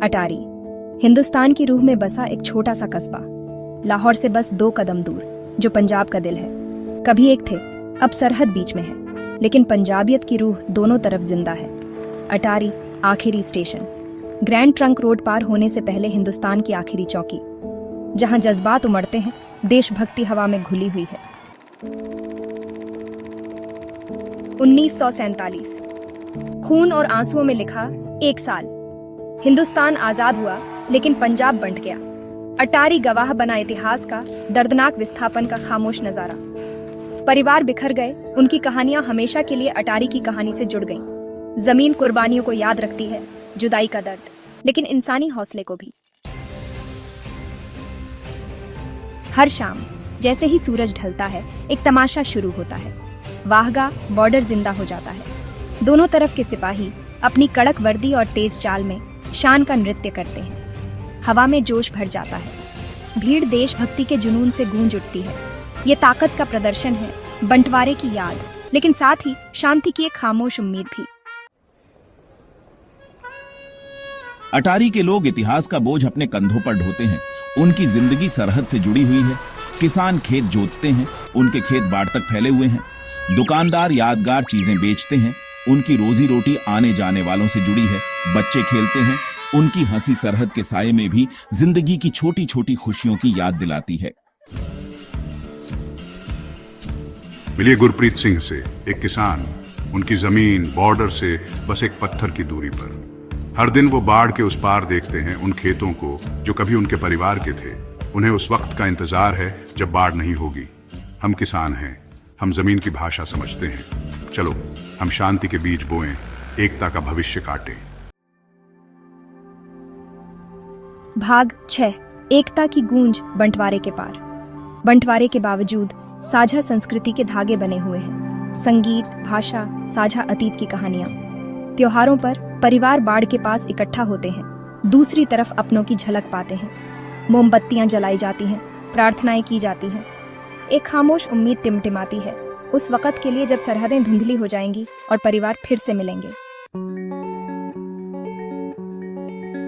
अटारी हिंदुस्तान की रूह में बसा एक छोटा सा कस्बा, लाहौर से बस 2 कदम दूर, जो पंजाब का दिल है। कभी एक थे, अब सरहद बीच में है, लेकिन पंजाबियत की रूह दोनों तरफ जिंदा है। अटारी आखिरी स्टेशन, ग्रैंड ट्रंक रोड पार होने से पहले हिंदुस्तान की आखिरी चौकी, जहां जज्बात उमड़ते हैं, देशभक्ति हवा में घुली हुई है। 1947 खून और आंसुओं में लिखा एक साल। हिंदुस्तान आजाद हुआ, लेकिन पंजाब बंट गया। अटारी गवाह बना इतिहास का, दर्दनाक विस्थापन का खामोश नजारा। परिवार बिखर गए, उनकी कहानियां हमेशा के लिए अटारी की कहानी से जुड़ गईं। जमीन कुर्बानियों को याद रखती है, जुदाई का दर्द, लेकिन इंसानी हौसले को भी। हर शाम जैसे ही सूरज ढलता है, एक तमाशा शुरू होता है। वाहगा बॉर्डर जिंदा हो जाता है। दोनों तरफ के सिपाही अपनी कड़क वर्दी और तेज चाल में शान का नृत्य करते हैं। हवा में जोश भर जाता है। भीड़ देशभक्ति के जुनून से गूंज उठती है। ये ताकत का प्रदर्शन है, बंटवारे की याद, लेकिन साथ ही शांति की एक खामोश उम्मीद भी। अटारी के लोग इतिहास का बोझ अपने कंधों पर ढोते हैं। उनकी जिंदगी सरहद से जुड़ी हुई है। किसान खेत जोतते हैं, उनके खेत बाढ़ तक फैले हुए हैं। दुकानदार यादगार चीजें बेचते हैं, उनकी रोजी रोटी आने जाने वालों से जुड़ी है। बच्चे खेलते हैं, उनकी हंसी सरहद के साये में भी जिंदगी की छोटी छोटी खुशियों की याद दिलाती है। मिलिए गुरप्रीत सिंह से, एक किसान, उनकी जमीन बॉर्डर से बस एक पत्थर की दूरी पर। हर दिन वो बाढ़ के उस पार देखते हैं उन खेतों को जो कभी उनके परिवार के थे। उन्हें उस वक्त का इंतजार है जब बाढ़ नहीं होगी। हम किसान हैं, हम जमीन की भाषा समझते हैं। चलो हम शांति के बीज बोएं, एकता का भविष्य काटें। भाग 6, एकता की गूंज बंटवारे के पार। बंटवारे के बावजूद साझा संस्कृति के धागे बने हुए हैं। संगीत, भाषा, साझा अतीत की कहानियां। त्योहारों पर परिवार बाढ़ के पास इकट्ठा होते हैं, दूसरी तरफ अपनों की झलक पाते हैं। मोमबत्तियां जलाई जाती हैं, प्रार्थनाएं की जाती हैं। एक खामोश उम्मीद टिमटिमाती है, उस वक्त के लिए जब सरहदें धुंधली हो जाएंगी और परिवार फिर से मिलेंगे।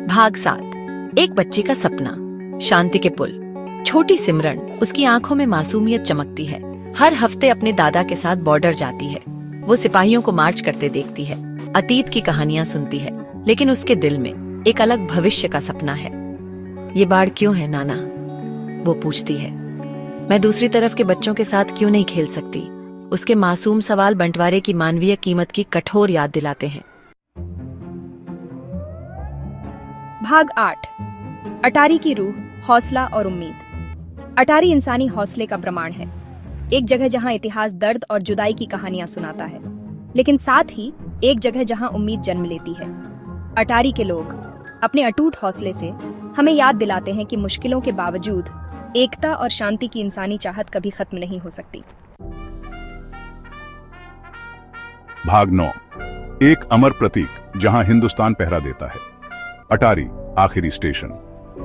भाग 7, एक बच्चे का सपना। शांति के पुल। छोटी सिमरन, उसकी आंखों में मासूमियत चमकती है। हर हफ्ते अपने दादा के साथ बॉर्डर जाती है। वो सिपाहियों को मार्च करते देखती है, अतीत की कहानियां सुनती है, लेकिन उसके दिल में एक अलग भविष्य का सपना है। ये बाढ़ क्यों है नाना? वो पूछती है। मैं दूसरी तरफ के बच्चों के साथ क्यों नहीं खेल सकती? उसके मासूम सवाल बंटवारे की मानवीय कीमत की कठोर याद दिलाते हैं। भाग 8, अटारी की रूह, हौसला और उम्मीद। अटारी इंसानी हौसले का प्रमाण है। एक जगह जहां इतिहास दर्द और जुदाई की कहानियां सुनाता है, लेकिन साथ ही एक जगह जहां उम्मीद जन्म लेती है। अटारी के लोग अपने अटूट हौसले से हमें याद दिलाते हैं कि मुश्किलों के बावजूद एकता और शांति की इंसानी चाहत कभी खत्म नहीं हो सकती। भाग 9, एक अमर प्रतीक जहां हिंदुस्तान पहरा देता है। अटारी आखिरी स्टेशन,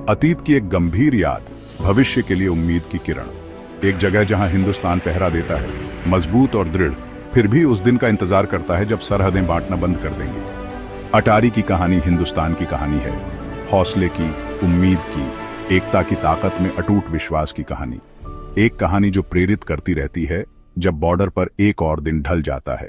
अतीत की एक गंभीर याद, भविष्य के लिए उम्मीद की किरण। एक जगह जहां हिंदुस्तान पहरा देता है, मजबूत और दृढ़, फिर भी उस दिन का इंतजार करता है जब सरहदें बांटना बंद कर देंगे। अटारी की कहानी हिंदुस्तान की कहानी है, हौसले की, उम्मीद की, एकता की ताकत में अटूट विश्वास की कहानी। एक कहानी जो प्रेरित करती रहती है जब बॉर्डर पर एक और दिन ढल जाता है।